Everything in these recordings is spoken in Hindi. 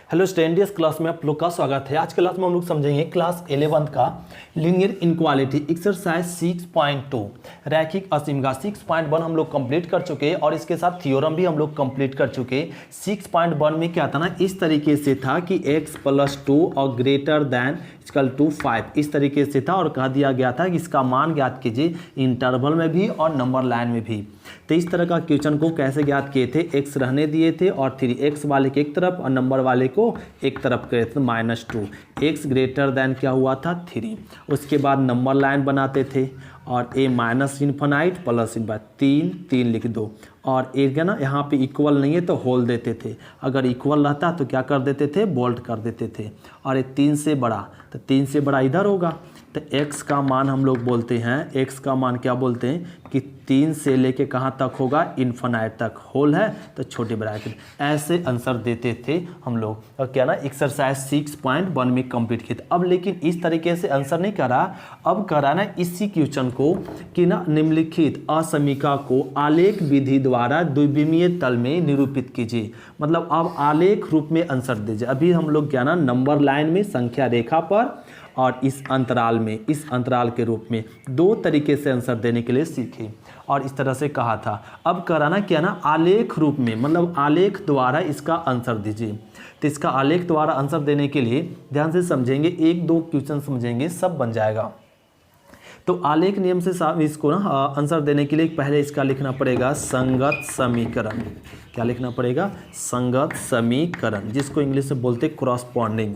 हेलो स्टूडेंट, इस क्लास में आप लोग का स्वागत है। आज क्लास में हम लोग समझेंगे क्लास 11 का लीनियर इनक्वालिटी एक्सरसाइज 6.2 रैखिक असीम का 6.1 हम लोग कंप्लीट कर चुके हैं और इसके साथ थ्योरम भी हम लोग कंप्लीट कर चुके। 6.1 में क्या था ना, इस तरीके से था कि x + 2 और ग्रेटर दैन इक्वल टू 5 इस तरीके से था और कह दिया गया था कि इसका मान ज्ञात कीजिए इंटरवल में भी और नंबर लाइन में भी। तो इस तरह का क्वेश्चन को कैसे ज्ञात किए थे, x रहने दिए थे और 3x वाले के एक तरफ और नंबर वाले को एक तरफ करे थे -2। x ग्रेटर दैन क्या हुआ था 3। उसके बाद नंबर लाइन बनाते थे और a -इन्फिनाइट प्लस इन 3 लिख दो और एक है ना यहाँ पे इक्वल नहीं है तो होल देते थे। अगर इक्वल रहता तो क्या कर देते थे, बोल्ट कर देते थे। और ये 3 से बड़ा तो 3 से बड़ा इधर होगा तो x का मान हम लोग बोलते हैं, x का मान क्या बोलते हैं कि 3 से लेके कहाँ तक होगा, इन्फिनाइट तक। होल है तो छोटे ब्रैकेट। ऐसे आंसर देते थे हम लोग और क्या ना एक्सरसाइज 6.1 में कंप्लीट किए थे। अब लेकिन इस तरीके से आंसर नहीं करा, अब करा ना इसी क्वेश्चन को कि ना निम्नलिखित असमीका को आलेख विधि द्वारा द्विविमीय तल में निरूपित कीजिए। मतलब अब आलेख रूप में आंसर दीजिए। अभी हम लोग क्या ना नंबर लाइन में संख्या रेखा पर और इस अंतराल में, इस अंतराल के रूप में दो तरीके से आंसर देने के लिए सीखे और इस तरह से कहा था। अब कराना क्या ना आलेख रूप में, मतलब आलेख द्वारा इसका आंसर दीजिए। तो इसका आलेख द्वारा आंसर देने के लिए ध्यान से समझेंगे, एक दो क्वेश्चन समझेंगे सब बन जाएगा। तो आलेख नियम से इसको ना आंसर देने के लिए पहले इसका लिखना पड़ेगा संगत समीकरण। क्या लिखना पड़ेगा, संगत समीकरण, जिसको इंग्लिश में बोलते क्रॉसपॉन्डिंग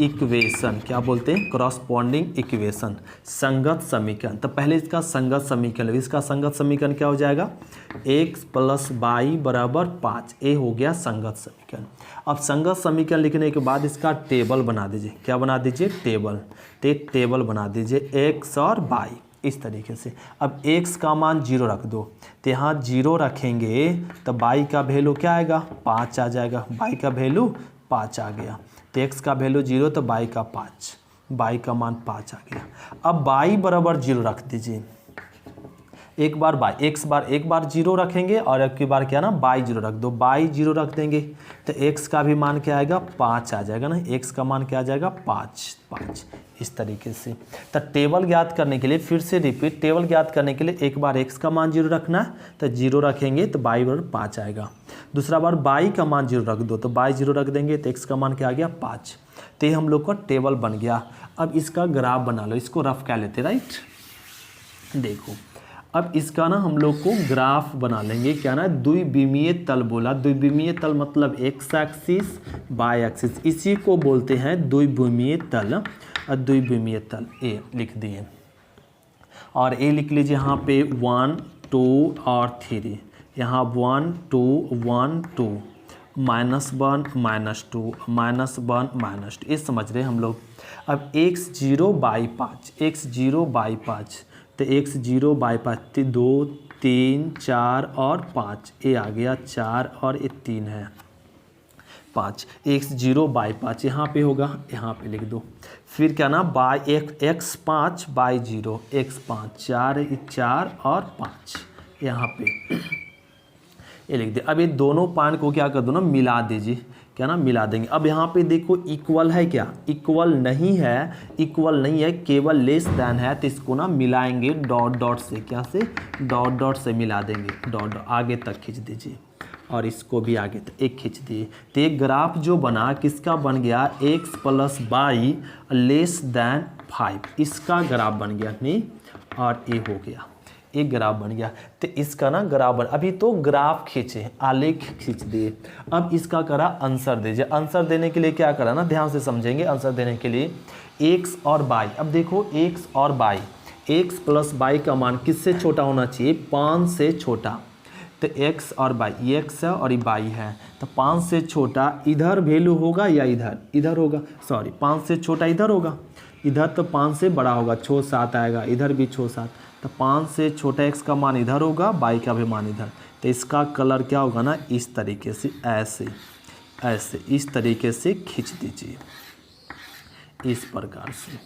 इक्वेशन। क्या बोलते हैं, क्रॉसपॉन्डिंग इक्वेशन, संगत समीकरण। तो पहले इसका संगत समीकरण, इसका संगत समीकरण क्या हो जाएगा, x + y = 5। ये हो गया संगत समीकरण। अब संगत समीकरण लिखने के बाद इसका टेबल बना दीजिए। क्या बना दीजिए, टेबल। तो टेबल बना दीजिए x और y इस तरीके से। अब x का मान 0 रख दो, तो यहाँ 0 रखेंगे तो y का वैल्यू क्या आएगा, 5 आ जाएगा। y का वैल्यू 5 आ गया। तो x का वैल्यू 0 तो y का 5, y का मान 5 आ गया। अब y = 0 रख दीजिए। एक बार एक बार 0 रखेंगे और एक बार क्या ना y 0 रख दो, y 0 रख देंगे तो x का भी मान क्या आएगा, 5 आ जाएगा ना। x का मान क्या आ जाएगा, 5 इस तरीके से। तो टेबल ज्ञात करने के लिए फिर से रिपीट, टेबल ज्ञात करने के लिए एक बार x का मान 0 रखना है तो 0 रखेंगे तो y = 5 आएगा। दूसरा बार y का मान 0 रख दो तो y 0 रख देंगे तो x का मान क्या आ गया, 5। तो ये हम लोग का टेबल बन गया। अब इसका ग्राफ बना लो, इसको रफ क्या लेते, राइट। देखो अब इसका ना हम लोग को ग्राफ बना लेंगे। क्या ना द्विविमीय तल बोला, द्विविमीय तल मतलब x एक्सिस y एक्सिस, इसी को बोलते हैं द्विविमीय तल। द्विविमीय तल ए लिख दिए और ए लिख लीजिए यहाँ पे 1 2 और 3। यहाँ 1 2 1 2 -1 -2 -1 -2 ये समझ रहे हम लोग। अब x0 / 5, x0 / 5 तो x0 / 5 2 3 4 और 5, ये आ गया 4 और ये 3 है 5। x0 / 5 यहाँ पे होगा, यहाँ पे लिख दो। फिर क्या ना x5 / 0, x5 4 और 5 यहाँ पे ये लिख दे। अब ये दोनों पॉइंट को क्या कर दो ना, मिला दीजिए। क्या ना मिला देंगे। अब यहाँ पे देखो इक्वल है क्या, इक्वल नहीं है, इक्वल नहीं है, केवल लेस दैन है। तो इसको ना मिलाएंगे डॉट डॉट से, क्या से, डॉट डॉट से मिला देंगे। डॉट आगे तक खींच दीजिए और इसको भी आगे तक एक खींच दिए। तो एक ग्राफ जो बना किसका बन गया, x + y < 5 इसका ग्राफ बन गया नहीं, और ये हो गया एक ग्राफ बन गया। तो इसका ना ग्राफ बन, अभी तो ग्राफ खींचे, आलेख खींच दिए। अब इसका करा आंसर दीजिए। आंसर देने के लिए क्या करा ना, ध्यान से समझेंगे। आंसर देने के लिए x और y, अब देखो x और y, x + y का मान किससे छोटा होना चाहिए, 5 से छोटा। तो x और y, ये x है और ये y है, तो 5 से छोटा इधर वैल्यू होगा या इधर होगा, सॉरी 5 से छोटा इधर होगा, इधर तो 5 से बड़ा होगा, 6 7 आएगा, इधर भी 6 7। तो 5 से छोटा x का मान इधर होगा, y का भी मान इधर। तो इसका कलर क्या होगा ना, इस तरीके से, ऐसे इस तरीके से खींच दीजिए, इस प्रकार से।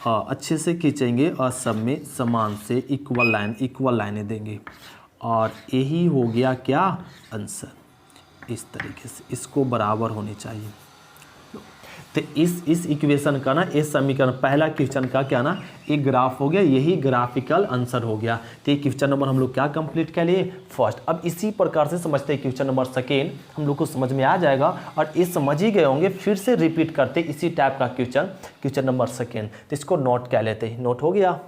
हाँ अच्छे से खींचेंगे और सब में समान से इक्वल लाइनें देंगे और यही हो गया क्या आंसर। इस तरीके से इसको बराबर होनी चाहिए। तो इस इक्वेशन का ना, इस समीकरण पहला क्वेश्चन का क्या ना, एक ग्राफ हो गया, यही ग्राफिकल आंसर हो गया। तो ये क्वेश्चन नंबर हम लोग क्या कंप्लीट कर लिए, फर्स्ट। अब इसी प्रकार से समझते हैं क्वेश्चन नंबर सेकेंड, हम लोग को समझ में आ जाएगा और ये समझ ही गए होंगे। फिर से रिपीट करते इसी टाइप का क्वेश्चन नंबर सेकेंड। तो इसको नोट कर लेते हैं, नोट हो गया।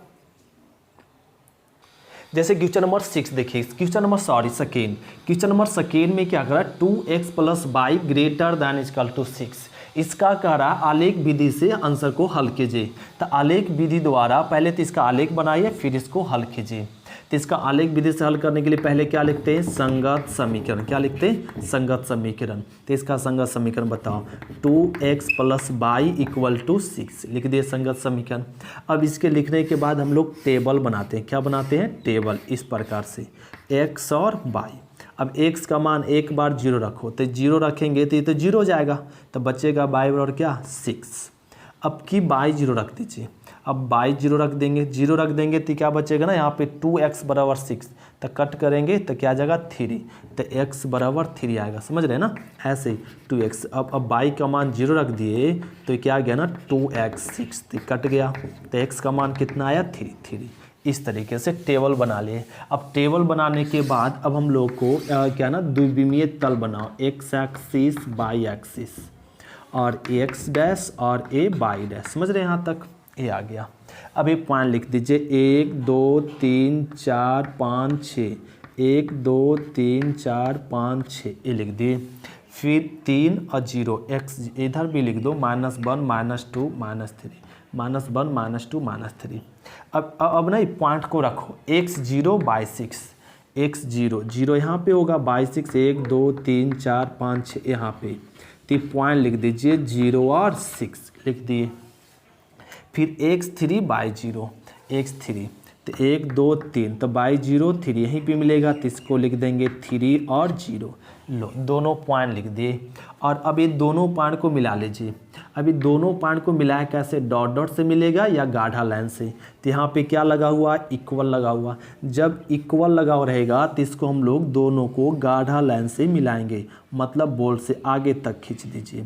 जैसे क्वेश्चन नंबर 6 देखिए, क्वेश्चन नंबर सेकेंड में क्या करा, 2x + y greater than equal to 6। इसका कह रहा आलेख विधि से आंसर को हल कीजिए। तो आलेख विधि द्वारा पहले तो इसका आलेख बनाइए, फिर इसको हल कीजिए। तो इसका आलेख विधि से हल करने के लिए पहले क्या लिखते हैं, संगत समीकरण। क्या लिखते हैं, संगत समीकरण। तो इसका संगत समीकरण बताओ, 2x + y = 6 लिख दिए संगत समीकरण। अब इसके लिखने के बाद हम लोग टेबल बनाते हैं। क्या बनाते हैं, टेबल। इस प्रकार से x और y। अब x का मान एक बार 0 रखो, तो 0 रखेंगे तो ये तो 0 हो जाएगा, तो बचेगा y बराबर क्या, 6। अब की y 0 रख दीजिए। अब y 0 रख देंगे, 0 रख देंगे तो क्या बचेगा ना, यहाँ पे 2x = 6, तो कट करेंगे तो क्या आ जाएगा, 3, तो x = 3 आएगा। समझ रहे हैं ना, ऐसे ही 2x। अब y का मान 0 रख दिए तो क्या आ गया ना, 2x 6, तो कट गया, तो x का मान कितना आया, 3। इस तरीके से टेबल बना लिए। अब टेबल बनाने के बाद अब हम लोग को क्या ना, द्विविमीय तल बनाओ, x एक्सिस y एक्सिस और x डैश और a y डैश। समझ रहे हैं यहाँ तक, ये आ गया। अब ये पॉइंट लिख दीजिए, 1 2 3 4 5 6, 1 2 3 4 5 6, ये लिख दिए। फिर 3 और 0, x इधर भी लिख दो, -1 -2 -3, -1 -2 -3। अब ना पॉइंट को रखो, x0 y 6, x0 यहाँ पे होगा, y 6 1 2 3 4 5 6 यहाँ पे। तो पॉइंट लिख दीजिए 0 और 6 लिख दिए। फिर x3 y0, x3 तो 1 2 3, तो y0 3 यहीं पे मिलेगा, तो इसको लिख देंगे 3 और 0। लो, दोनों पॉइंट लिख दिए। और अब ये दोनों पॉइंट को मिला लीजिए। अभी दोनों पॉइंट को मिलाया कैसे, डॉट डॉट से मिलेगा या गाढ़ा लाइन से। तो यहाँ पे क्या लगा हुआ, इक्वल लगा हुआ। जब इक्वल लगा हुआ रहेगा तो इसको हम लोग दोनों को गाढ़ा लाइन से मिलाएंगे, मतलब बोल्ड से आगे तक खींच दीजिए।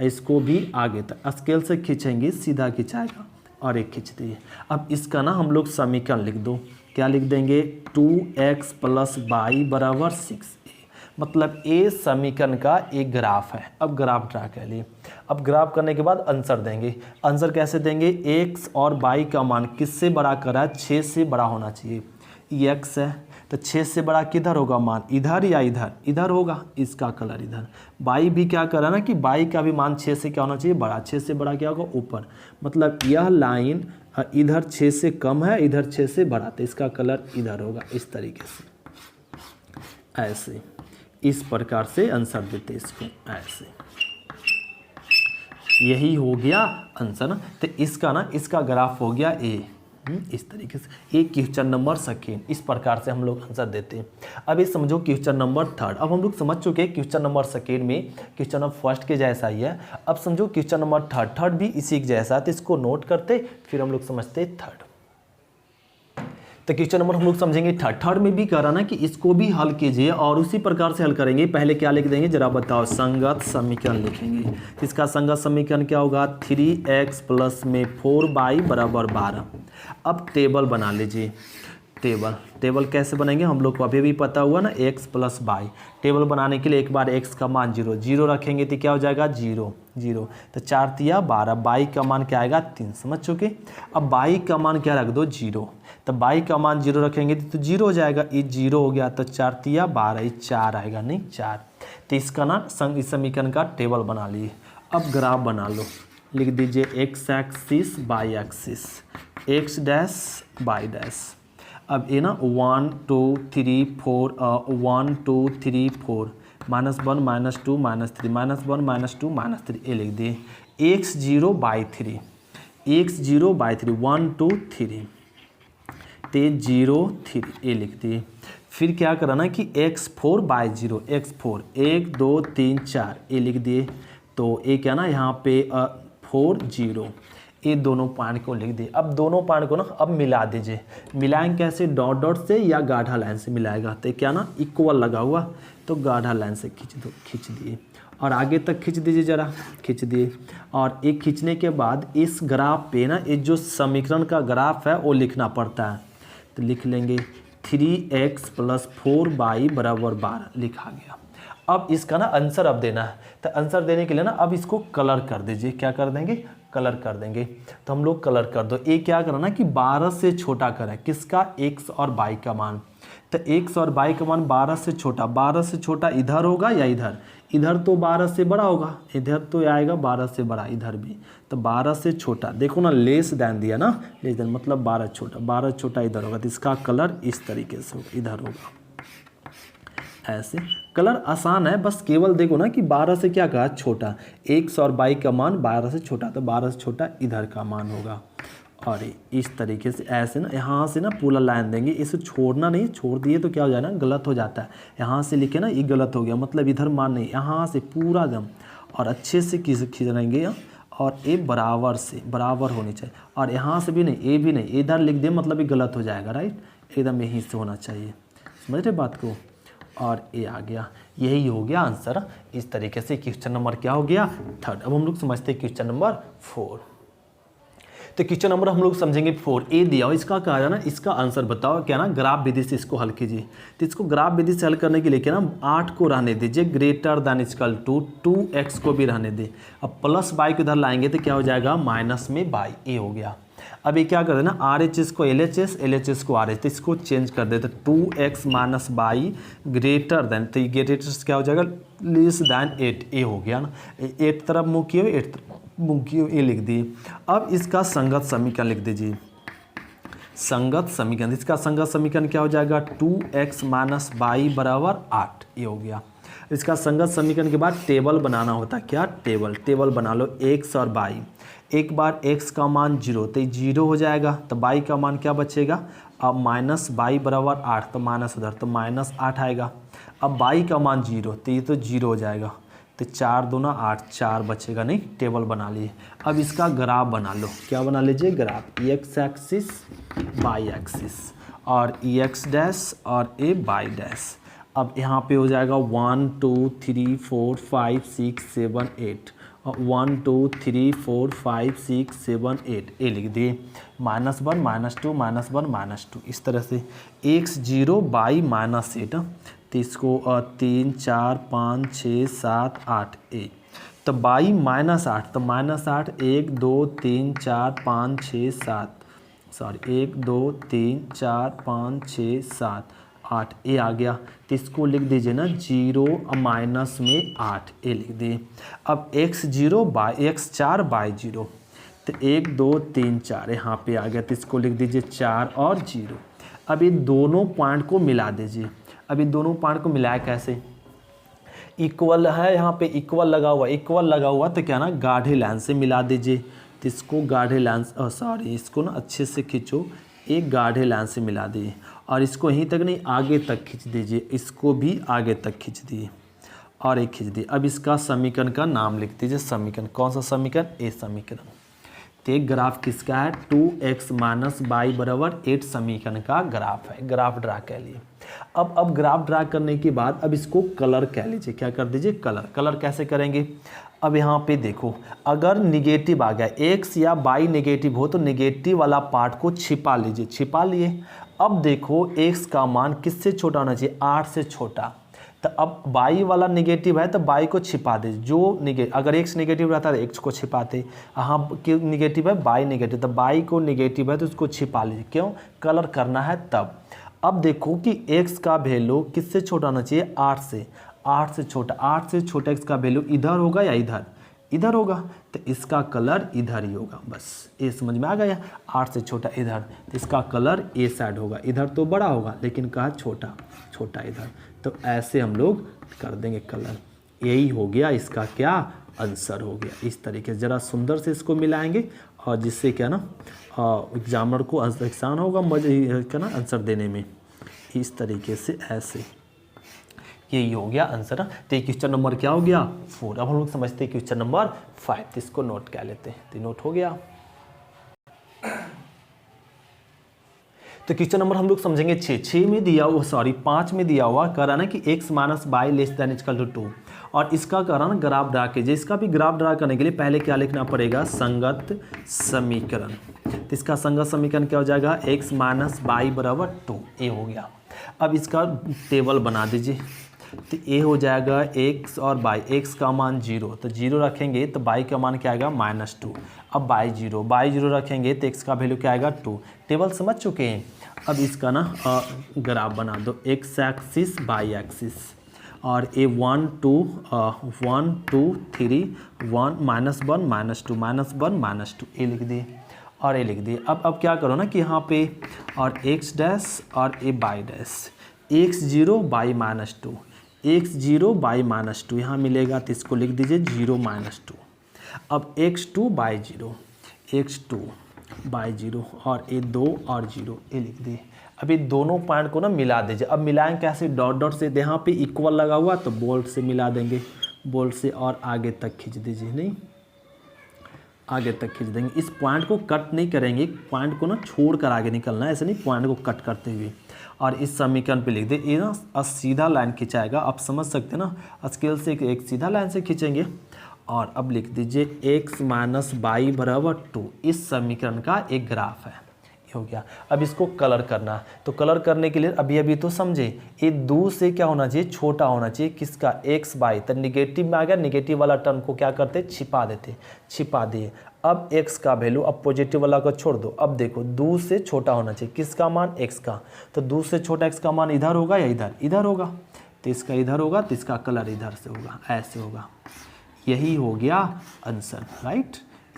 इसको भी आगे तक स्केल से खींचेंगे, सीधा खिंचाएगा, और एक खींच दिए। अब इसका ना हम लोग समीकरण लिख दो। क्या लिख देंगे, 2x + y = 6। मतलब ए समीकरण का एक ग्राफ है। अब ग्राफ ड्रा कर लिए। अब ग्राफ करने के बाद आंसर देंगे। आंसर कैसे देंगे, x और y का मान किससे बड़ा करा है, 6 से बड़ा होना चाहिए। ये x है, तो 6 से बड़ा किधर होगा मान, इधर या इधर, इधर होगा, इसका कलर इधर। y भी क्या करा ना कि y का भी मान 6 से क्या होना चाहिए, बड़ा। 6 से बड़ा क्या होगा, ऊपर। मतलब यह लाइन इधर 6 से कम है, इधर 6 से बड़ा, तो इसका कलर इधर होगा। इस तरीके से ऐसे, इस प्रकार से आंसर देते इसको, ऐसे। यही हो गया आंसर ना। तो इसका ना, इसका ग्राफ हो गया ए। इस तरीके से एक क्वेश्चन नंबर सेकेंड, इस प्रकार से हम लोग आंसर देते हैं। अब ये समझो क्वेश्चन नंबर थर्ड। अब हम लोग समझ चुके हैं क्वेश्चन नंबर सेकेंड में क्वेश्चन नंबर फर्स्ट के जैसा ही है। अब समझो क्वेश्चन नंबर थर्ड भी इसी के जैसा है, तो इसको नोट करते फिर हम लोग समझते थर्ड। तो क्वेश्चन नंबर हम लोग समझेंगे थर्ड में भी कह रहा ना कि इसको भी हल कीजिए और उसी प्रकार से हल करेंगे। पहले क्या लिख देंगे जरा बताओ, संगत समीकरण लिखेंगे। इसका संगत समीकरण क्या होगा, 3x + में 4y = 12। अब टेबल बना लीजिए। टेबल कैसे बनेंगे हम लोग को अभी भी पता हुआ ना, x + y। टेबल बनाने के लिए एक बार x का मान 0 रखेंगे तो क्या हो जाएगा, 0 तो 4 तिया 12। y का मान क्या आएगा, 3। समझ चुके। अब y का मान क्या रख दो, 0। तो y का मान 0 रखेंगे तो 0 हो जाएगा, ये 0 हो गया, तो 4 तिया 12, ये 4 आएगा, नहीं 4। तो इसका ना इस समीकरण का टेबल बना लिए। अब ग्राफ बना लो, लिख दीजिए x axis y axis, x dash y dash. अब ये ना 1 2 3 4 1 2 3 4 -1 -2 -3 -1 -2 -3 ये लिख दिए। x0 by 3 x0 by 3 1 2 3 ते 0 3 ये लिख दिए। फिर क्या करा ना कि x4 by 0 x4 1 2 3 4 ये लिख दिए। तो ये क्या ना यहाँ पे 4 0 ये दोनों पॉइंट को लिख दिए। अब दोनों पॉइंट को ना अब मिला दीजिए। मिलाएंगे कैसे, डॉट डॉट से या गाढ़ा लाइन से मिलाएगा। तो क्या ना इक्वल लगा हुआ, तो गाढ़ा लाइन से खींच दो, खींच दिए और आगे तक खींच दीजिए, ज़रा खींच दिए। और एक खींचने के बाद इस ग्राफ पे ना ये जो समीकरण का ग्राफ है वो लिखना पड़ता है। तो लिख लेंगे 3x + 4y = 12 लिखा गया। अब इसका ना आंसर अब देना है। तो आंसर देने के लिए ना अब इसको कलर कर दीजिए। क्या कर देंगे, कलर कर देंगे। तो हम लोग कलर कर दो। ये क्या करना कि 12 से छोटा करें, किसका, x और y का मान। तो x और y का मान 12 से छोटा, 12 से छोटा इधर होगा या इधर, इधर तो 12 से बड़ा होगा, इधर तो आएगा 12 से बड़ा, इधर भी। तो 12 से छोटा, देखो ना लेस देन दिया ना, लेस देन मतलब 12 छोटा, 12 छोटा इधर होगा। तो इसका कलर इस तरीके से होगा, इधर होगा ऐसे। कलर आसान है, बस केवल देखो ना कि 12 से क्या कहा, छोटा। x और y का मान 12 से छोटा, तो 12 से छोटा इधर का मान होगा। और इस तरीके से ऐसे ना यहाँ से ना पूरा लाइन देंगे। इसे छोड़ना नहीं, छोड़ दिए तो क्या हो जाए ना, गलत हो जाता है। यहाँ से लिखे ना ये गलत हो गया, मतलब इधर मान नहीं, यहाँ से पूरा दम और अच्छे से खींचेंगे और ये बराबर से बराबर होनी चाहिए। और यहाँ से भी नहीं, ये भी नहीं, इधर लिख दे मतलब ये गलत हो जाएगा, राइट। एकदम यहीं से होना चाहिए, समझ रहे बात को। और ये आ गया, यही हो गया आंसर। इस तरीके से क्वेश्चन नंबर क्या हो गया, 3rd। अब हम लोग समझते हैं क्वेश्चन नंबर 4। तो क्वेश्चन नंबर हम लोग समझेंगे 4। ए दिया हो, इसका कहा जाए ना, इसका आंसर बताओ क्या ना, ग्राफ विधि से इसको हल कीजिए। तो इसको ग्राफ विधि से हल करने के लिए क्या ना, 8 को रहने दीजिए, > 2x को भी रहने दे। अब प्लस y को इधर लाएंगे तो क्या हो जाएगा, माइनस में y, ए हो गया। अब ये क्या कर देना, RHS को LHS, LHS को RH, तो इसको चेंज कर देते। 2x - y > तो ये ग्रेटर क्या हो जाएगा, लेस दैन 8, ए हो गया ना। 8 तरफ मुँह किए, 8 तरफ मुँह किए, ए लिख दिए। अब इसका संगत समीकरण लिख दीजिए। संगत समीकरण, इसका संगत समीकरण क्या हो जाएगा, 2x - y = 8, ये हो गया। इसका संगत समीकरण के बाद टेबल बनाना होता है, क्या, टेबल बना लो, x और y। एक बार x का मान 0, तो 0 हो जाएगा। तो y का मान क्या बचेगा, अब -y = 8, तो माइनस उधर, तो -8 आएगा। अब y का मान 0, तो ये तो 0 हो जाएगा। तो 4 दूना 8, 4 बचेगा नहीं। टेबल बना लिए। अब इसका ग्राफ बना लो, क्या बना लीजिए, graph, x axis y axis और x डैश और a y डैश। अब यहाँ पे हो जाएगा 1 2 3 4 5 6 7 8, 1 2 3 4 5 6 7 8, ए लिख दिए। -1 -2 -1 -2, इस तरह से x 0 y -8। तो इसको 3 4 5 6 7 8, ए। तो y -8, तो -8 1 2 3 4 5 6 7, सॉरी 1 2 3 4 5 6 7 8, ए आ गया। तो इसको लिख दीजिए ना 0 माइनस में 8, ए लिख दिए। अब x 0 x 4 y 0, तो 1 2 3 4 यहाँ पे आ गया। तो इसको लिख दीजिए 4 और 0। अब ये दोनों पॉइंट को मिला दीजिए। अब ये दोनों पॉइंट को मिलाया कैसे, इक्वल है, यहाँ पे इक्वल लगा हुआ, तो क्या ना गाढ़े लाइन से मिला दीजिए। तो इसको गाढ़े लाइन, सॉरी इसको ना अच्छे से खींचो, एक गाढ़े लाइन से मिला दिए। और इसको यहीं तक नहीं, आगे तक खींच दीजिए, इसको भी आगे तक खींच दिए और एक खींच दिए। अब इसका समीकरण का नाम लिख दीजिए। समीकरण कौन सा समीकरण, ए समीकरण। तो एक ग्राफ किसका है, 2x - y = 8 समीकरण का ग्राफ है। ग्राफ ड्रा कर लिए। अब ग्राफ ड्रा करने के बाद अब इसको कलर कह लीजिए। क्या कर दीजिए, कलर कैसे करेंगे। अब यहाँ पे देखो, अगर निगेटिव आ गया, x या y निगेटिव हो तो निगेटिव वाला पार्ट को छिपा लीजिए, छिपा लिए। अब देखो x का मान किससे छोटा होना चाहिए, 8 से छोटा। तो अब y वाला निगेटिव है तो y को छिपा दे, जो अगर x निगेटिव रहता है तो x को छिपाते। यहाँ क्यों निगेटिव है, y निगेटिव, तो y को निगेटिव है तो उसको छिपा लीजिए। क्यों, कलर करना है तब। अब देखो कि x का वैल्यू किससे छोटा होना चाहिए, 8 से छोटा। 8 से छोटा x का वैल्यू इधर होगा या इधर होगा, तो इसका कलर इधर ही होगा। बस ये समझ में आ गया, 8 से छोटा इधर, तो इसका कलर ए साइड होगा। इधर तो बड़ा होगा लेकिन कहा छोटा इधर, तो ऐसे हम लोग कर देंगे कलर। यही हो गया इसका क्या आंसर हो गया। इस तरीके से ज़रा सुंदर से इसको मिलाएंगे और जिससे क्या ना एग्जामिनर को आसान होगा मजे क्या ना आंसर देने में। इस तरीके से ऐसे यही हो गया आंसर। तो क्वेश्चन नंबर क्या हो गया, 4। अब हम लोग समझते हैं क्वेश्चन नंबर 5, तो इसको नोट कर लेते हैं। तो नोट हो गया। तो क्वेश्चन नंबर हम लोग समझेंगे 6 में दिया हुआ 5 में दिया हुआ कह रहा ना कि x minus y less than equal to 2 और इसका कह रहा ना ग्राफ ड्रा कीजिए। इसका भी ग्राफ ड्रा करने के लिए पहले क्या लिखना पड़ेगा, संगत समीकरण। तो इसका संगत समीकरण क्या हो जाएगा, x माइनस बाई बराबर 2, ये हो गया। अब इसका टेबल बना दीजिए। तो ये हो जाएगा x और बाई, x का मान 0 तो 0 रखेंगे तो बाई का मान क्या आएगा -2। अब बाई 0 रखेंगे तो x का वैल्यू क्या आएगा 2। टेबल समझ चुके हैं। अब इसका ना ग्राफ बना दो, x एक्सिस बाई एक्सिस और ये 1 2 3 1 -1 -2 ये लिख दिए और ये लिख दिए। अब क्या करो ना कि यहाँ पे और x डैश और ये by dash, x0 by -2, x0 by -2 यहाँ मिलेगा तो इसको लिख दीजिए 0 -2। अब x2 बाई 0, x2 बाई 0 और ये 2 और 0 ये लिख दिए। अभी दोनों पॉइंट को ना मिला दीजिए। अब मिलाएं कैसे, डॉट डॉट से, यहाँ पे इक्वल लगा हुआ तो बोल्ट से मिला देंगे, बोल्ट से और आगे तक खींच दीजिए, नहीं आगे तक खींच देंगे। इस पॉइंट को कट नहीं करेंगे, पॉइंट को ना छोड़ कर आगे निकलना है, ऐसे नहीं पॉइंट को कट करते हुए। और इस समीकरण पे लिख दे, ये ना सीधा लाइन खिंचाएगा, आप समझ सकते हैं ना, स्केल से एक सीधा लाइन से खींचेंगे। और अब लिख दीजिए x माइनस बाई बराबर 2, इस समीकरण का एक ग्राफ है, ये हो गया। अब इसको कलर करना है, तो कलर करने के लिए अभी तो समझे, ये 2 से क्या होना चाहिए, छोटा होना चाहिए, किसका, x बाई। तो निगेटिव में आ गया, निगेटिव वाला टर्म को क्या करते, छिपा दिए। अब x का वैल्यू, अब पॉजिटिव वाला को छोड़ दो। अब देखो 2 से छोटा होना चाहिए, किसका मान, x का। तो 2 से छोटा x का मान इधर होगा या इधर होगा। तो इसका इधर होगा तो इसका कलर इधर से होगा, ऐसे होगा। यही हो गया आंसर, राइट,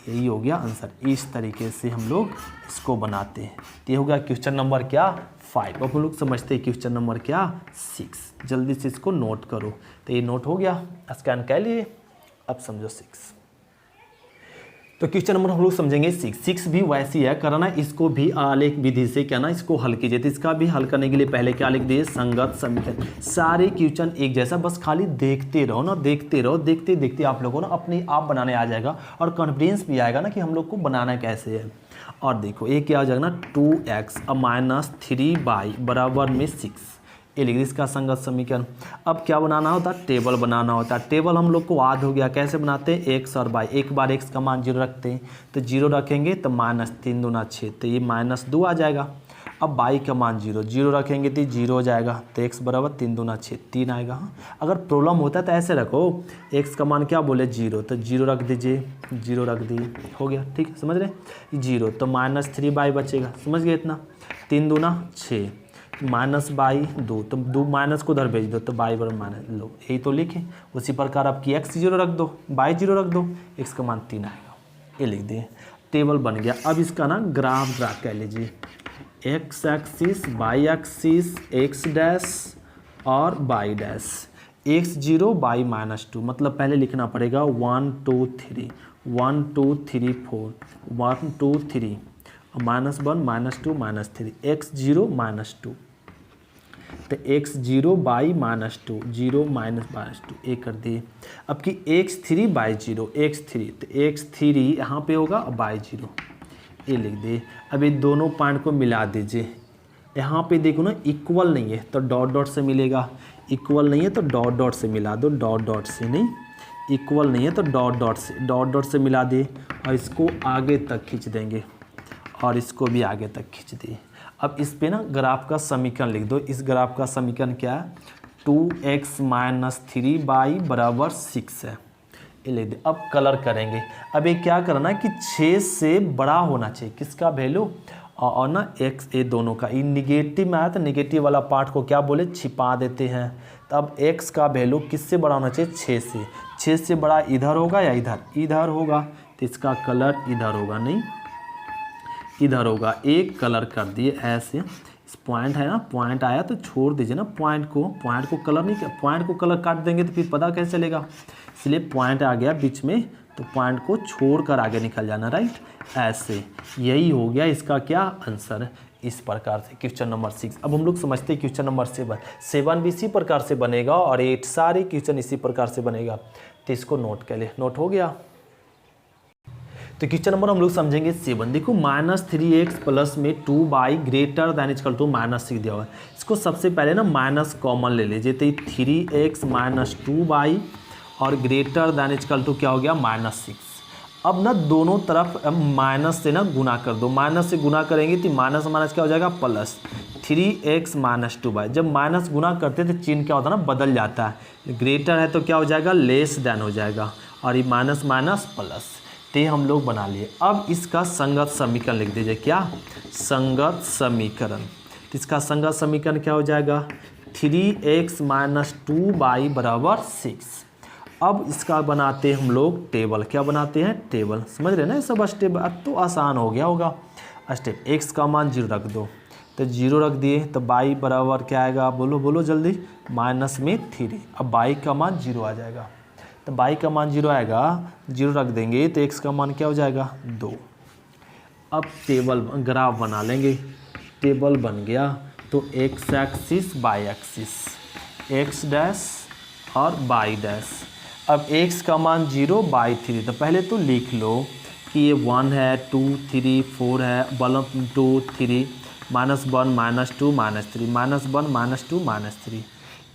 यही हो गया आंसर। इस तरीके से हम लोग इसको बनाते हैं। तो ये हो गया क्वेश्चन नंबर क्या, 5। अब हम लोग समझते हैं क्वेश्चन नंबर क्या, 6। जल्दी से इसको नोट करो। तो ये नोट हो गया, स्कैन कर लिए। अब समझो 6। तो क्वेश्चन नंबर हम लोग समझेंगे 6 भी वैसी है, करना इसको भी आलेख विधि से क्या ना इसको हल कीजिए। तो इसका भी हल करने के लिए पहले क्या लिख दिए, संगत समीकरण। सारे क्वेश्चन एक जैसा, बस खाली देखते रहो ना, देखते देखते आप लोगों को ना अपने आप बनाने आ जाएगा और कॉन्फिडेंस भी आएगा ना कि हम लोग को बनाना कैसे है। और देखो ये क्या हो जाएगा ना, 2x माइनस 3 बाई बराबर में 6, ये लिख दी इसका संगत समीकरण। अब क्या बनाना होता है, टेबल बनाना होता है। टेबल हम लोग को याद हो गया, कैसे बनाते हैं, x और बाई। एक बार x का मान 0 रखते हैं, तो 0 रखेंगे तो -3 दूना 6, तो ये -2 आ जाएगा। अब बाई का मान 0 रखेंगे तो 0 हो जाएगा, तो x बराबर 3 दूना 6, 3 आएगा। अगर प्रॉब्लम होता है तो ऐसे रखो, x का मान क्या बोले 0, तो 0 रख दीजिए, 0 रख दिए, हो गया। ठीक है, समझ रहे, 0 तो -3 बाई बचेगा, समझ गए इतना। 3 दूना 6 माइनस बाई 2, तो 2 माइनस को उधर भेज दो, तो बाई बराबर माइनस लो, यही तो लिखे। उसी प्रकार आपकी x 0 रख दो, बाई 0 रख दो, x का मान 3 आएगा, ये लिख दिए। टेबल बन गया। अब इसका ना ग्राफ ड्रा कर लीजिए, x axis by axis, x dash और बाई डैश, x0 बाई -2, मतलब पहले लिखना पड़ेगा 1 2 3 1 2 3 4 1 2 3 -1 -2 -3, x0 -2, तो x0 बाई -2, 0 -2 ये कर दिए। अब कि x3 बाई 0, x3 तो x3 यहाँ पे होगा बाई 0, ये लिख दिए। अब ये दोनों पॉइंट को मिला दीजिए। यहाँ पे देखो ना इक्वल नहीं है तो डॉट डॉट से मिलेगा, इक्वल नहीं है तो डॉट डॉट से मिला दो, डॉट डॉट से नहीं, इक्वल नहीं है तो डॉट डॉट से मिला दिए और इसको आगे तक खींच देंगे और इसको भी आगे तक खींच दिए। अब इस पे ना ग्राफ का समीकरण लिख दो। इस ग्राफ का समीकरण क्या है, 2x माइनस 3 बाई बराबर 6 है, ये लिख दे। अब कलर करेंगे। अब ये क्या करना है कि 6 से बड़ा होना चाहिए, किसका वैल्यू, और ना x, ये दोनों का। ये निगेटिव में आया तो निगेटिव वाला पार्ट को क्या बोले, छिपा देते हैं। तो अब x का वैल्यू किससे बड़ा होना चाहिए, 6 से। 6 से बड़ा इधर होगा या इधर होगा, तो इसका कलर इधर होगा, नहीं इधर होगा। एक कलर कर दिए ऐसे, इस पॉइंट है ना, पॉइंट आया तो छोड़ दीजिए ना पॉइंट को कलर नहीं, पॉइंट को कलर काट देंगे तो फिर पता कैसे चलेगा, इसलिए पॉइंट आ गया बीच में तो पॉइंट को छोड़कर आगे निकल जाना, राइट, ऐसे। यही हो गया इसका क्या आंसर, इस प्रकार से क्वेश्चन नंबर 6। अब हम लोग समझते हैं क्वेश्चन नंबर 7 भी इसी प्रकार से बनेगा और 8 सारे क्वेश्चन इसी प्रकार से बनेगा। तो इसको नोट कर ले, नोट हो गया। तो क्वेश्चन नंबर हम लोग समझेंगे 7। देखो -3x प्लस में 2y greater than equal to -6 दिया हुआ है। इसको सबसे पहले ना माइनस कॉमन ले लीजिए, तो 3x माइनस 2y और ग्रेटर दैन इक्वल टू क्या हो गया -6। अब ना दोनों तरफ माइनस से ना गुना कर दो, माइनस से गुना करेंगे तो माइनस माइनस क्या हो जाएगा प्लस 3x माइनस 2y। जब माइनस गुना करते तो चिन्ह क्या होता है ना बदल जाता है, ग्रेटर है तो क्या हो जाएगा लेस देन हो जाएगा, और ये माइनस माइनस प्लस, ते हम लोग बना लिए। अब इसका संगत समीकरण लिख दीजिए, क्या संगत समीकरण। तो इसका संगत समीकरण क्या हो जाएगा 3x माइनस 2y बराबर 6। अब इसका बनाते हम लोग टेबल, क्या बनाते हैं टेबल, समझ रहे हैं ना ये सब स्टेप। अब तो आसान हो गया होगा स्टेप। x का मान 0 रख दो, तो 0 रख दिए, तो y बराबर क्या आएगा बोलो बोलो जल्दी, माइनस में 3। अब y का मान 0 आ जाएगा, तो y का मान 0 आएगा, 0 रख देंगे तो x का मान क्या हो जाएगा 2। अब टेबल ग्राफ बना लेंगे, टेबल बन गया, तो x axis by axis, x dash और y डैश। अब x का मान 0 बाई 3, तो पहले तो लिख लो कि ये 1 है 2 3 4 है, 1 2 3 -1 -2 -3 -1 -2 -3,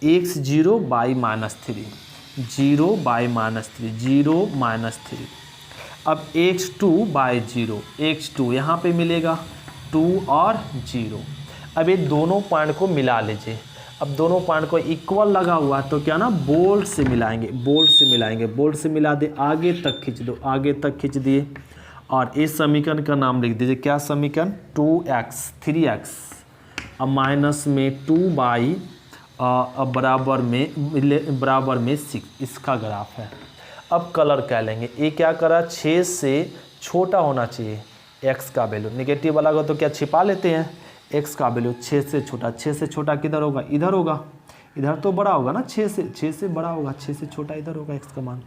x 0 बाई -3, 0 बाई -3, 0 -3। अब x2 बाई 0, x2 यहाँ पे मिलेगा 2 और 0। अब ये दोनों पॉइंट को मिला लीजिए। अब दोनों पॉइंट को इक्वल लगा हुआ है तो क्या ना बोल्ट से मिलाएंगे, बोल्ट से मिलाएंगे, बोल्ट से मिला दे, आगे तक खींच दो, आगे तक खींच दिए। और इस समीकरण का नाम लिख दीजिए, क्या समीकरण 2x 3x अब माइनस में 2y अब बराबर में 6, इसका ग्राफ है। अब कलर कह लेंगे, ये क्या करा 6 से छोटा होना चाहिए x का वैल्यू, नेगेटिव वाला को तो क्या छिपा लेते हैं, x का वैल्यू 6 से छोटा, 6 से छोटा किधर होगा इधर होगा, इधर तो बड़ा होगा ना 6 से बड़ा होगा, 6 से छोटा इधर होगा x का मान,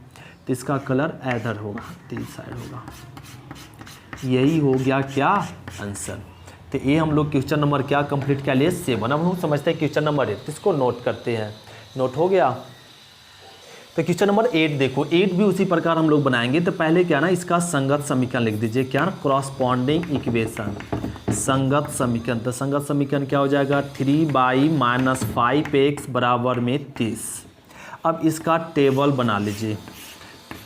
तो इसका कलर इधर होगा, तो इस साइड होगा। यही हो गया क्या आंसर। तो ये हम लोग क्वेश्चन नंबर क्या कंप्लीट किया लिए 7। अब हम लोग समझते हैं क्वेश्चन नंबर 8, इसको नोट करते हैं। नोट हो गया। तो क्वेश्चन नंबर 8 देखो, 8 भी उसी प्रकार हम लोग बनाएंगे। तो पहले क्या ना इसका संगत समीकरण लिख दीजिए, क्या ना क्रॉसपॉन्डिंग इक्वेशन, संगत समीकरण। तो संगत समीकरण क्या हो जाएगा 3y माइनस 5x बराबर में 30। अब इसका टेबल बना लीजिए,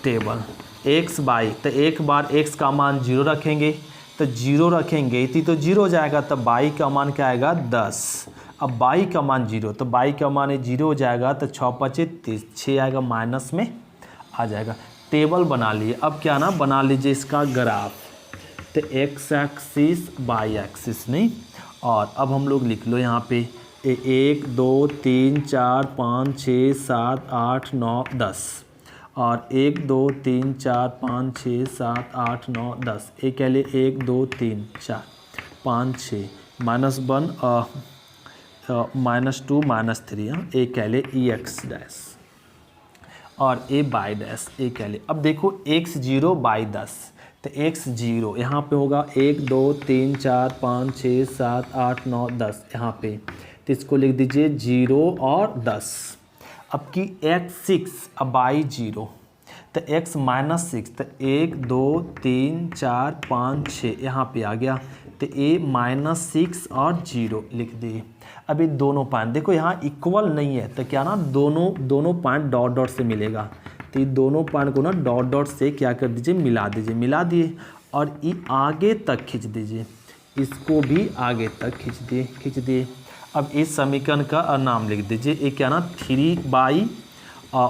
टेबल x बाई, तो एक बार x का मान 0 रखेंगे, तो 0 रखेंगे तो 0 हो जाएगा, तो y का मान क्या आएगा 10। अब y का मान 0, तो y का मान 0 हो जाएगा, तो 6 5 30, 6 आएगा माइनस में आ जाएगा। टेबल बना लिए। अब क्या ना बना लीजिए इसका ग्राफ, तो x एक्सिस बाई एक्सिस नहीं, और अब हम लोग लिख लो यहाँ पे 1 2 3 4 5 6 7 8 9 10, और 1 2 3 4 5 6 7 8 9 10, एक कह लिए 1 2 3 4 5 6 -1 -2 -3, एक कह ले x डैश और a बाई डैश, एक कह ले। अब देखो x 0 बाई 10, तो x 0 यहाँ पे होगा 1 2 3 4 5 6 7 8 9 10 यहाँ पे, तो इसको लिख दीजिए 0 और 10। अब की x 6 अब बाई 0, तो x माइनस 6, तो 1 2 3 4 5 6 यहाँ पे आ गया, तो a -6 और 0 लिख दिए। अब ये दोनों पॉइंट देखो यहाँ इक्वल नहीं है, तो क्या ना दोनों पॉइंट डॉट डॉट से मिलेगा, तो ये दोनों पॉइंट को ना डॉट डॉट से क्या कर दीजिए मिला दीजिए, मिला दिए, और ये आगे तक खींच दीजिए, इसको भी आगे तक खींच दिए। अब इस समीकरण का नाम लिख दीजिए, ये क्या ना 3y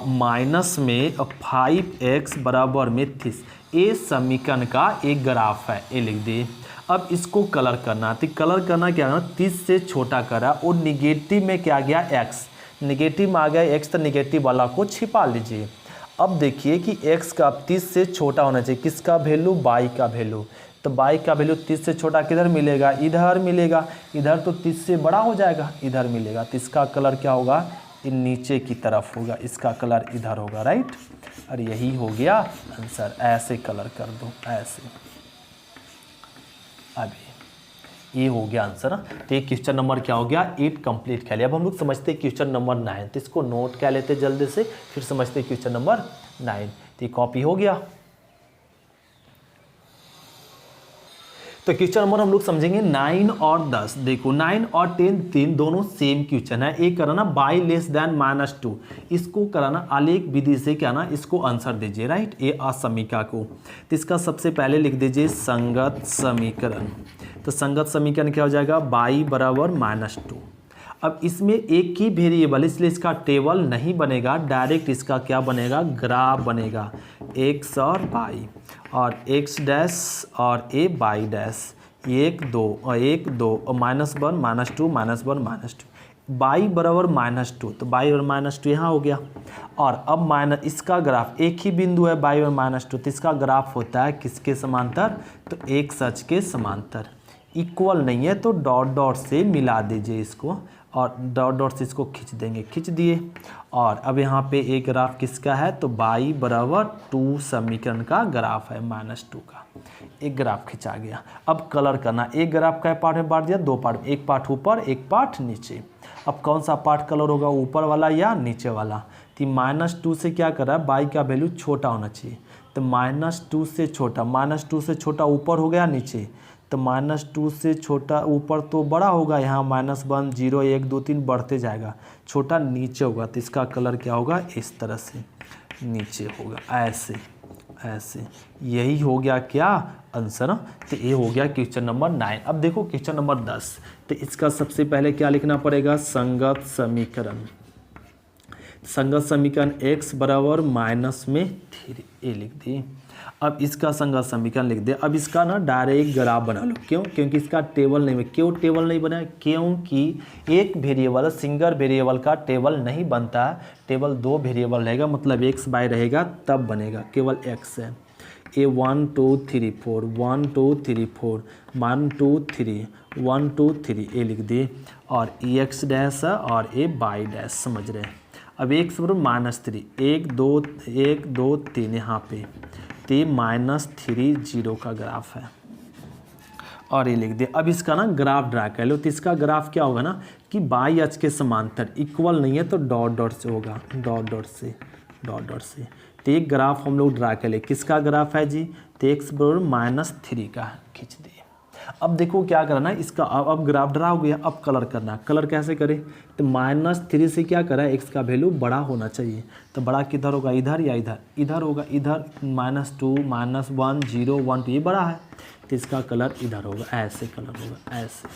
माइनस में 5x बराबर में 30, ये समीकरण का एक ग्राफ है, ये लिख दिए। अब इसको कलर करना, तो कलर करना क्या है 30 से छोटा करा, और निगेटिव में क्या गया x, निगेटिव में आ गया x, तो निगेटिव वाला को छिपा लीजिए। अब देखिए कि x का 30 से छोटा होना चाहिए, किसका वैल्यू y का वैल्यू, तो y का वैल्यू 30 से छोटा किधर मिलेगा, इधर मिलेगा, इधर तो 30 से बड़ा हो जाएगा, इधर मिलेगा, तो इसका कलर क्या होगा नीचे की तरफ होगा, इसका कलर इधर होगा, राइट। और यही हो गया आंसर, ऐसे कलर कर दो ऐसे। अभी ये हो गया आंसर। तो ये क्वेश्चन नंबर क्या हो गया 8 कंप्लीट कर लिया। अब हम लोग समझते हैं क्वेश्चन नंबर 9, तो इसको नोट कर लेते जल्दी से, फिर समझते हैं क्वेश्चन नंबर 9। तो ये कॉपी हो गया। तो क्वेश्चन नंबर हम लोग समझेंगे 9 और 10। देखो 9 और 10 तीन दोनों सेम क्वेश्चन है। एक कराना बाई लेस देन -2, इसको कराना आलेख विधि से क्या ना इसको आंसर दीजिए, राइट, ये असमीका को। तो इसका सबसे पहले लिख दीजिए संगत समीकरण। तो संगत समीकरण क्या हो जाएगा, बाई बराबर -2। अब इसमें एक ही वेरिएबल, इसलिए इसका टेबल नहीं बनेगा, डायरेक्ट इसका क्या बनेगा, ग्राफ बनेगा, x और y और x डैश और a y डैश, 1 2 और 1 2 और -1 -2 -1 -2, y बराबर -2। तो y और -2 यहाँ हो गया। और अब माइनस इसका ग्राफ, एक ही बिंदु है y और -2, तो इसका ग्राफ होता है किसके समांतर, तो एक सच के समांतर। इक्वल नहीं है तो डॉट डॉट से मिला दीजिए इसको, और डॉट डॉट से इसको खींच देंगे, खींच दिए। और अब यहाँ पे एक ग्राफ किसका है, तो y बराबर 2 समीकरण का ग्राफ है, -2 का एक ग्राफ खिंचा गया। अब कलर करना, एक ग्राफ का पार्ट में बांट दिया, 2 पार्ट में, एक पार्ट ऊपर एक पार्ट नीचे। अब कौन सा पार्ट कलर होगा, ऊपर वाला या नीचे वाला। तो -2 से क्या कर रहा है, y का वैल्यू छोटा होना चाहिए, तो -2 से छोटा, -2 से छोटा ऊपर हो गया नीचे, तो -2 से छोटा ऊपर तो बड़ा होगा, यहाँ -1 0 1 2 3 बढ़ते जाएगा, छोटा नीचे होगा, तो इसका कलर क्या होगा, इस तरह से नीचे होगा, ऐसे ऐसे। यही हो गया क्या आंसर। तो ये हो गया क्वेश्चन नंबर 9। अब देखो क्वेश्चन नंबर 10। तो इसका सबसे पहले क्या लिखना पड़ेगा, संगत समीकरण। संगत समीकरण x बराबर -3 ये लिख दिए। अब इसका संगत समीकरण लिख दे। अब इसका ना डायरेक्ट ग्राफ बना लो, क्यों, क्योंकि इसका टेबल नहीं है। क्यों टेबल नहीं बना, क्योंकि एक वेरिएबल सिंगल वेरिएबल का टेबल नहीं बनता है, टेबल 2 वेरिएबल रहेगा, मतलब x बाय रहेगा तब बनेगा, केवल x है। ए 1 2 3 4 1 2 3 4 1 2 3 1 2 3 ये लिख दिए, और x डैश है और ए y डैश, समझ रहे हैं। अब x बराबर -3, 1 2 3 यहाँ पे, तो -3 0 का ग्राफ है, और ये लिख दिया। अब इसका ना ग्राफ ड्रा कर लो। तो इसका ग्राफ क्या होगा ना कि बाई अक्ष के समांतर, इक्वल नहीं है तो डॉट डॉट से होगा, डॉट डॉट से, डॉट डॉट से। तो एक ग्राफ हम लोग ड्रा कर ले, किसका ग्राफ है जी, तो x बराबर -3 का खींच दिए। अब देखो क्या करना है, इसका अब ग्राफ ड्रा हो गया, अब कलर करना। कलर कैसे करें, तो -3 से क्या करा, x का वैल्यू बड़ा होना चाहिए, तो बड़ा किधर होगा, इधर या इधर, इधर होगा, इधर -2 -1 0 1 2 ये बड़ा है, तो इसका कलर इधर होगा, ऐसे कलर होगा, ऐसे।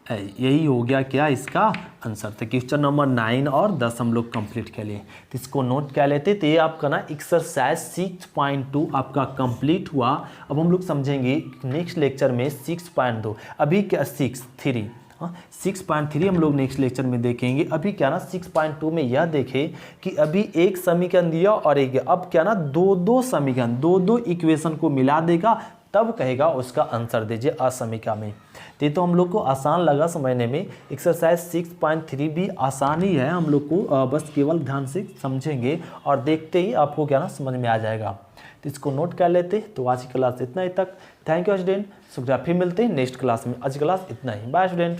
यही हो गया क्या इसका आंसर। तो क्वेश्चन नंबर 9 और 10 हम लोग कंप्लीट कर लिए, तो इसको नोट कर लेते। तो ये आपका ना एक्सरसाइज 6.2 आपका कंप्लीट हुआ। अब हम लोग समझेंगे नेक्स्ट लेक्चर में 6.2, अभी क्या 6.3 हम लोग नेक्स्ट लेक्चर में देखेंगे। अभी क्या ना 6.2 में यह देखें कि अभी एक समीकरण दिया और एक, अब क्या ना दो समीकरण, दो इक्वेशन को मिला देगा, तब कहेगा उसका आंसर दीजिए असमीका में। तो हम लोग को आसान लगा समझने में। एक्सरसाइज 6.3 भी आसान ही है, हम लोग को बस केवल ध्यान से समझेंगे और देखते ही आपको क्या ना समझ में आ जाएगा। तो इसको नोट कर लेते। तो आज की क्लास इतना ही तक। थैंक यू स्टूडेंट, शुक्रिया। फिर मिलते हैं नेक्स्ट क्लास में। आज क्लास इतना ही, बाय स्टूडेंट।